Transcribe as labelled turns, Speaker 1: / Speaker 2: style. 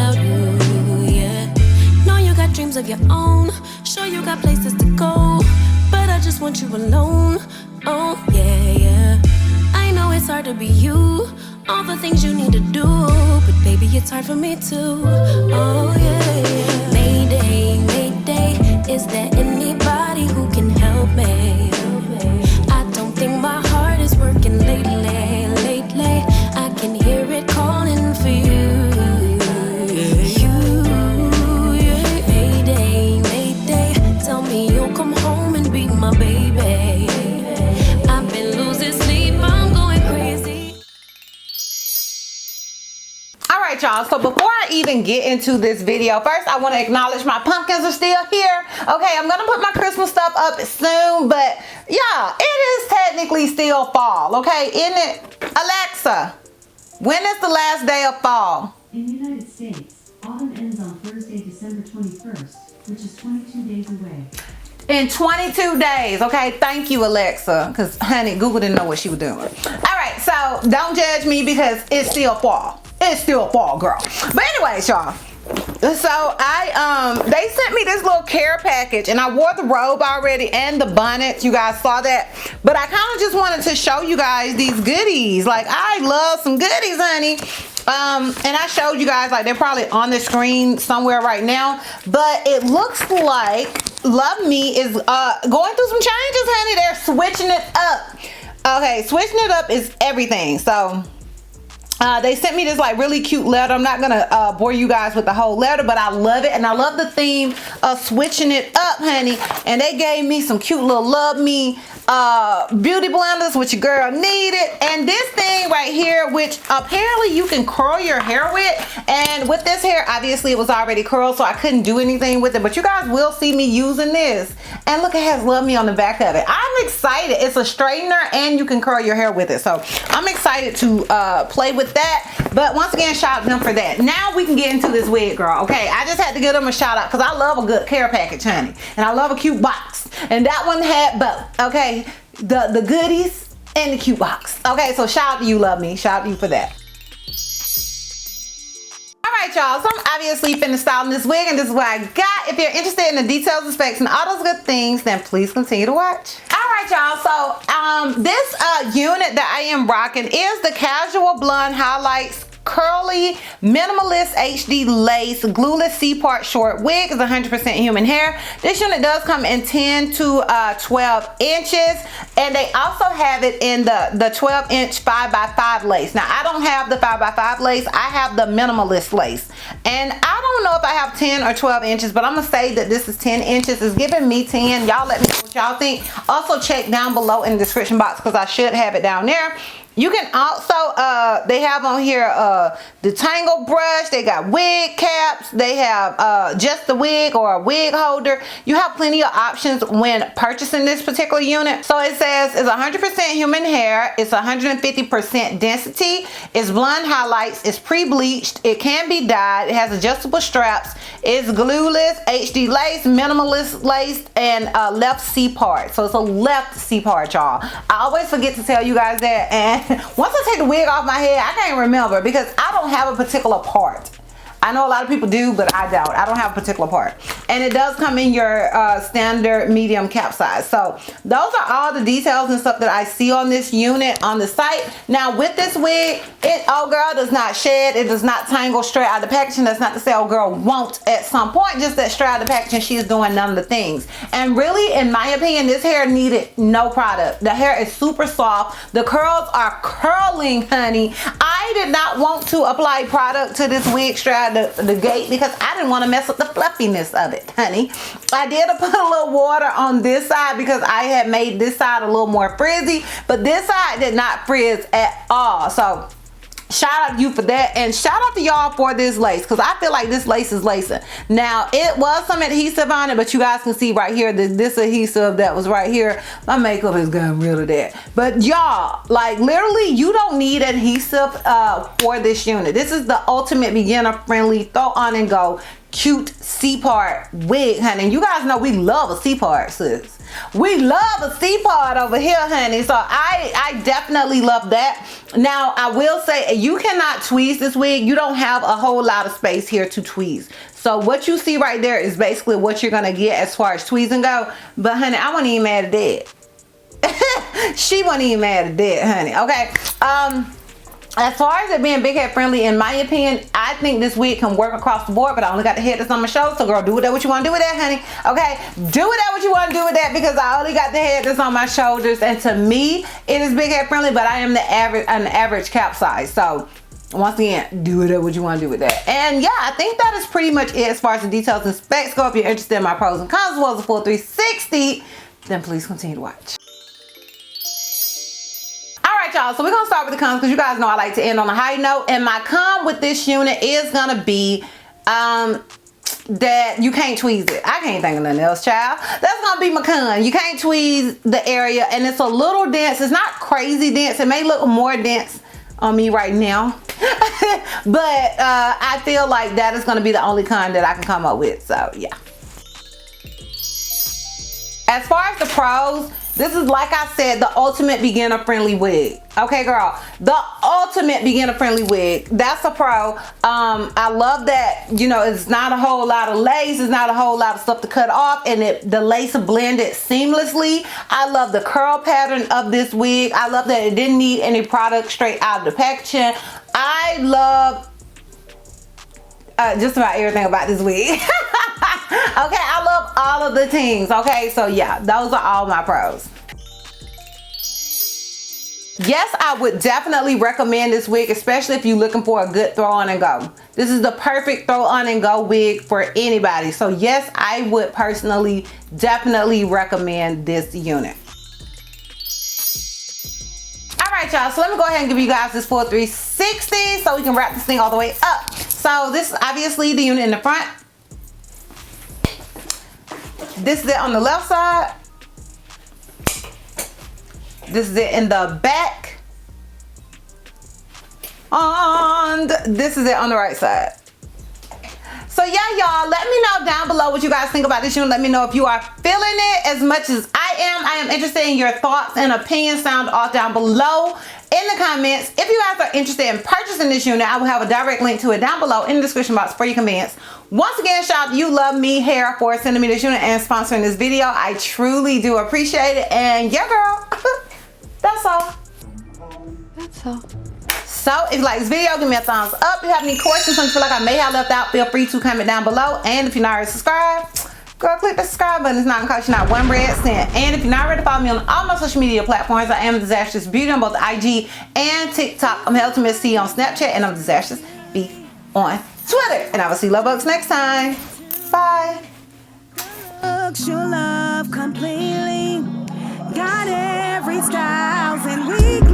Speaker 1: without you, yeah. Know you got dreams of your own, sure you got places to go, but I just want you alone, oh yeah, yeah. I know it's hard to be you, all the things you need to do, but baby, it's hard for me too, oh yeah, yeah. Mayday, mayday, is there anybody who can help me? I don't think my heart is working lately. I can hear it calling for you. Mayday, mayday, tell me you'll come home and be my baby. I've been losing sleep, I'm going crazy.
Speaker 2: Alright y'all, so before I even get into this video, first I want to acknowledge my pumpkins are still here. Okay, I'm gonna put my Christmas stuff up soon, but yeah, it is technically still fall, okay? Isn't it? Alexa, when is the last day of fall?
Speaker 3: In the United States, autumn ends on Thursday, December 21st, which is 22 days away.
Speaker 2: In 22 days, okay? Thank you, Alexa, because honey, Google didn't know what she was doing. All right, so don't judge me because it's still fall. It's still fall, girl. But anyways, y'all. So they sent me this little care package, and I wore the robe already and the bonnet. You guys saw that, but I kind of just wanted to show you guys these goodies. Like, I love some goodies, honey. And I showed you guys, like, they're probably on the screen somewhere right now, but it looks like Luvme is going through some changes, honey. They're switching it up. Okay, switching it up is everything. So they sent me this like really cute letter. I'm not gonna bore you guys with the whole letter, but I love it, and I love the theme of switching it up, honey. And they gave me some cute little Luvme beauty blenders, which your girl needed, and this thing right here, which apparently you can curl your hair with. And with this hair, obviously it was already curled, so I couldn't do anything with it, but you guys will see me using this. And look, it has Luvme on the back of it. I'm excited. It's a straightener and you can curl your hair with it, so I'm excited to play with that. But once again, shout out to them for that. Now we can get into this wig, girl. Okay, I just had to give them a shout out because I love a good care package, honey, and I love a cute box, and that one had both. Okay, the goodies and the cute box. Okay, so shout out to you, Luvme. Shout out to you for that. Alright y'all, so I'm obviously finna styling this wig, and this is what I got. If you're interested in the details and specs and all those good things, then please continue to watch. Alright y'all, so this unit that I am rocking is the Casual Blonde Highlights Curly Minimalist HD Lace Glueless C-part short wig. Is 100% human hair. This unit does come in 10 to 12 inches, and they also have it in the 12-inch 5x5 lace. Now I don't have the 5x5 lace, I have the minimalist lace, and I don't know if I have 10 or 12 inches, but I'm gonna say that this is 10 inches. It's giving me 10. Y'all let me know what y'all think. Also check down below in the description box because I should have it down there. You can also, they have on here the tangle brush, they got wig caps, they have just the wig or a wig holder. You have plenty of options when purchasing this particular unit. So it says it's 100% human hair, it's 150% density, it's blonde highlights, it's pre-bleached, it can be dyed, it has adjustable straps, it's glueless, HD lace, minimalist lace, and left C-part. So it's a left C-part, y'all. I always forget to tell you guys that, and once I take the wig off my head, I can't remember because I don't have a particular part. I know a lot of people do, but I don't. I don't have a particular part. And it does come in your standard medium cap size. So those are all the details and stuff that I see on this unit on the site. Now with this wig, old girl does not shed. It does not tangle straight out of the packaging. That's not to say old girl won't at some point. Just that straight out of the packaging, she is doing none of the things. And really, in my opinion, this hair needed no product. The hair is super soft. The curls are curling, honey. I did not want to apply product to this wig straight out the gate because I didn't want to mess up the fluffiness of it, honey. I did put a little water on this side because I had made this side a little more frizzy, but this side did not frizz at all. So shout out to you for that, and shout out to y'all for this lace because I feel like this lace is lacing. Now it was some adhesive on it, but you guys can see right here that this adhesive that was right here, my makeup has gotten rid of that. But y'all, like literally you don't need adhesive for this unit. This is the ultimate beginner friendly throw on and go cute C-part wig, honey. And you guys know we love a C-part, sis. We love a C-part over here, honey. So I definitely love that. Now, I will say, you cannot tweeze this wig. You don't have a whole lot of space here to tweeze. So what you see right there is basically what you're gonna get as far as tweezing go. But honey, I wasn't even mad at that. She wasn't even mad at that, honey. Okay. As far as it being big head friendly, in my opinion, I think this wig can work across the board, but I only got the head that's on my shoulder. So girl, do with that what you want to do with that, honey. Okay, do with that what you want to do with that, because I only got the head that's on my shoulders, and to me, it is big head friendly, but I am an average cap size. So once again, do with that what you want to do with that. And yeah, I think that is pretty much it as far as the details and specs go. If you're interested in my pros and cons as well as the full 360, then please continue to watch. Y'all, so we're gonna start with the cons because you guys know I like to end on a high note, and my con with this unit is gonna be that you can't tweeze it. I can't think of nothing else, child. That's gonna be my con. You can't tweeze the area, and it's a little dense. It's not crazy dense. It may look more dense on me right now, but I feel like that is gonna be the only con that I can come up with. So yeah. As far as the pros, this is, like I said, the ultimate beginner friendly wig. Okay, girl, the ultimate beginner friendly wig. That's a pro. I love that, you know, it's not a whole lot of lace. It's not a whole lot of stuff to cut off, and the lace blended seamlessly. I love the curl pattern of this wig. I love that it didn't need any product straight out of the packaging. I love just about everything about this wig. Okay, I love all of the things. Okay, so yeah, those are all my pros. Yes, I would definitely recommend this wig, especially if you're looking for a good throw on and go. This is the perfect throw on and go wig for anybody. So yes, I would personally definitely recommend this unit. All right, y'all, so let me go ahead and give you guys this full 360 so we can wrap this thing all the way up. So this is obviously the unit in the front. This is it on the left side. This is it in the back. And this is it on the right side. So yeah, y'all, let me know down below what you guys think about this unit. Let me know if you are feeling it as much as I am. I am interested in your thoughts and opinions. Sound off down below in the comments. If you guys are interested in purchasing this unit, I will have a direct link to it down below in the description box for your convenience. Once again, shout out to You Love Me Hair for sending me this unit and sponsoring this video. I truly do appreciate it. And yeah, girl, that's all. That's all. So if you like this video, give me a thumbs up. If you have any questions or you feel like I may have left out, feel free to comment down below. And if you're not already subscribed, girl, click the subscribe button. It's not gonna cost you not one red cent. And if you're not ready to follow me on all my social media platforms, I am DizastrousBeauty on both IG and TikTok. I'm Health to Miss C on Snapchat, and I'm DizastrousBeauty on Twitter. And I will see you love bugs next time. Bye.
Speaker 4: Your love completely got every style and we